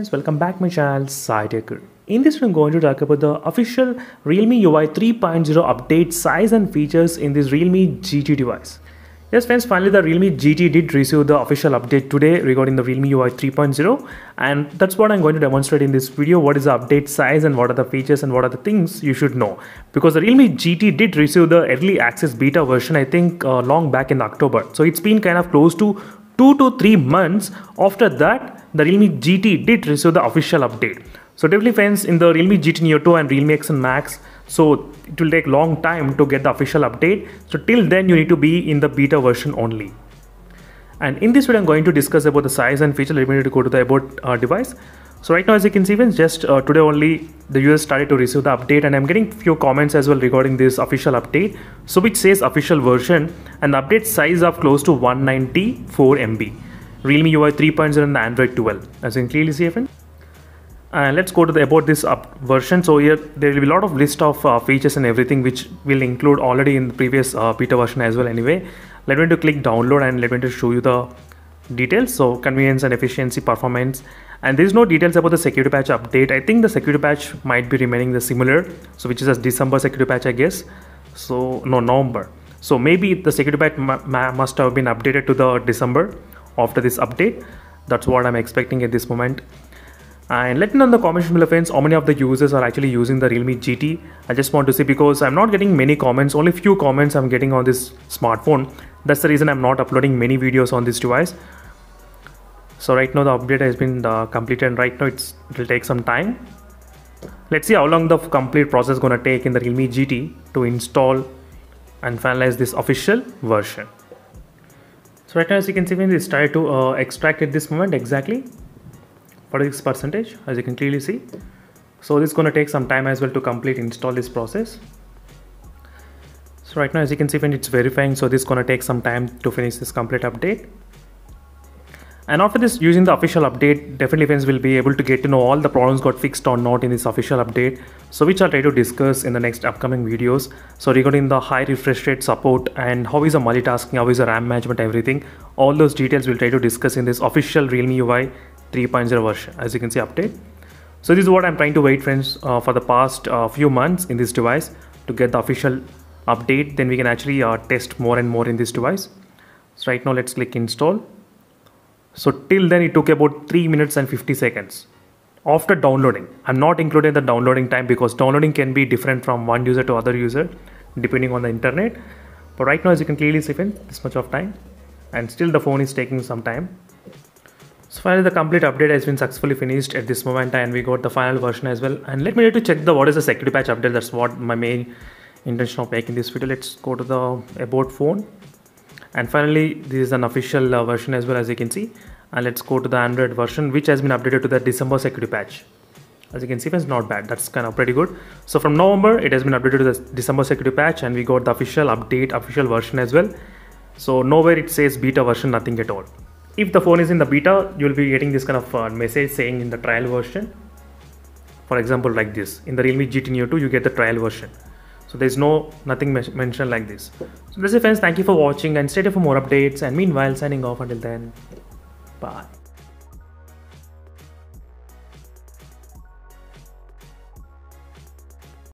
friends, welcome back my channel SciTech. In this video I'm going to talk about the official Realme UI 3.0 update, size and features in this Realme GT device. Yes friends, finally the Realme GT did receive the official update today regarding the Realme UI 3.0, and that's what I'm going to demonstrate in this video. What is the update size and what are the features and what are the things you should know, because the Realme GT did receive the early access beta version I think long back in October. So it's been kind of close to 2 to 3 months after that the Realme GT did receive the official update. So definitely friends, in the Realme GT Neo 2 and Realme X1 Max, so it will take long time to get the official update. So till then you need to be in the beta version only. And in this video I'm going to discuss about the size and feature. Let me go to the about device. So right now, as you can see friends, just today only the users started to receive the update, and I'm getting few comments as well regarding this official update. So which says official version and the update size of close to 194 MB. Realme UI 3.0 and the Android 12, as you can clearly see friends. And let's go to the about this version. So here there will be a lot of list of features and everything which will include already in the previous beta version as well. Anyway, let me to click download and let me to show you the details. So convenience and efficiency, performance, and there is no details about the security patch update. I think the security patch might be remaining the similar, so which is a December security patch I guess. So no, November. So maybe the security patch must have been updated to the December after this update. That's what I'm expecting at this moment. And let me know in the comments below friends how many of the users are actually using the Realme GT. I just want to see, because I'm not getting many comments, only few comments I'm getting on this smartphone. That's the reason I'm not uploading many videos on this device. So right now the update has been completed, and right now it will take some time. Let's see how long the complete process is going to take in the Realme GT to install and finalize this official version. So right now, as you can see, it's started to extract at this moment exactly 46%, as you can clearly see. So this is going to take some time as well to complete install this process. So right now, as you can see, when it's verifying, so this is going to take some time to finish this complete update. And after this, using the official update, definitely friends will be able to get to know all the problems got fixed or not in this official update, so which I'll try to discuss in the next upcoming videos. So regarding the high refresh rate support and how is the multitasking, how is the RAM management, everything, all those details we'll try to discuss in this official Realme UI 3.0 version, as you can see, update. So this is what I'm trying to wait friends for the past few months in this device to get the official update. Then we can actually test more and more in this device. So right now let's click install. So till then it took about 3 minutes and 50 seconds after downloading. I'm not including the downloading time, because downloading can be different from one user to other user depending on the internet. But right now, as you can clearly see, this much of time, and still the phone is taking some time. So finally the complete update has been successfully finished at this moment, and we got the final version as well. And let me to check what is the security patch update. That's what my main intention of making this video. Let's go to the about phone, and finally this is an official version as well, as you can see. And let's go to the Android version, which has been updated to the December security patch. As you can see, it's not bad. That's kind of pretty good. So from November it has been updated to the December security patch, and we got the official update, official version as well. So nowhere it says beta version, nothing at all. If the phone is in the beta, you will be getting this kind of message saying in the trial version. For example, like this, in the Realme GT Neo 2 you get the trial version. So there's nothing mentioned like this. So that's it friends, thank you for watching and stay tuned for more updates, and meanwhile signing off until then, bye.